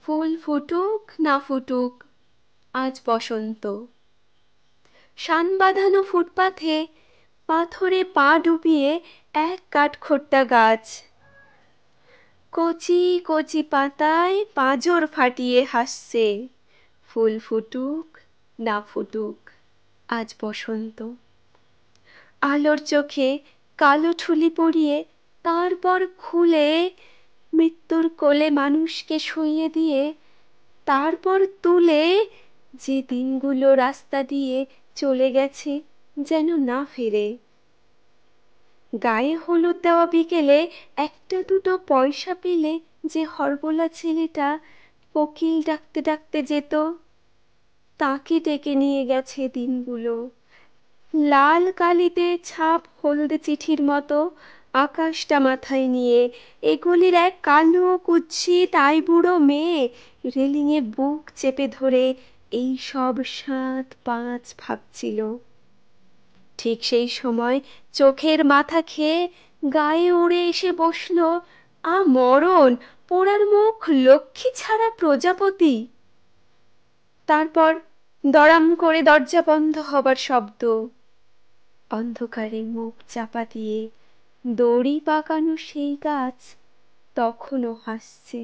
ফুল ফুটুক না ফুটুক, আজ বসন্ত। শান বাঁধানো ফুটপাথে পাথরে পা ডুবিয়ে এক কাঠখোট্টা গাছ, কচি কচি পাতায় পাঁজর ফাটিয়ে হাসছে। ফুল ফুটুক না ফুটুক, আজ বসন্ত। আলোর চোখে কালো ঠুলি পরিয়ে তারপর খুলে মৃত্যুর কোলে মানুষকে শুইয়ে দিয়ে তারপর তুলে যে দিনগুলো রাস্তা দিয়ে চলে গেছে যেন না ফেরে। গায়ে হলুদ দেওয়া বিকেলে একটা দুটো পয়সা পেলে যে হরবোলা ছেলেটা কোকিল ডাকতে ডাকতে যেত, তাকে ডেকে নিয়ে গেছে দিনগুলো। লাল কালিতে ছাপ হলদে চিঠির মতো আকাশটা মাথায় নিয়ে এগুলির এক কালো কুৎসিত আইবুড়ো মেয়ে রেলিংয়ে বুক চেপে ধরে এই সব ৭-৫ ভাবছিল। ঠিক সেই সময় চোখের মাথা খেয়ে গায়ে উড়ে এসে বসলো মরণ পোড়ার মুখ লক্ষ্মী ছাড়া প্রজাপতি। তারপর দড়াম করে দরজা বন্ধ হবার শব্দ। অন্ধকারে মুখ চাপা দিয়ে দড়ি পাকানো সেই গাছ তখনও হাসছে।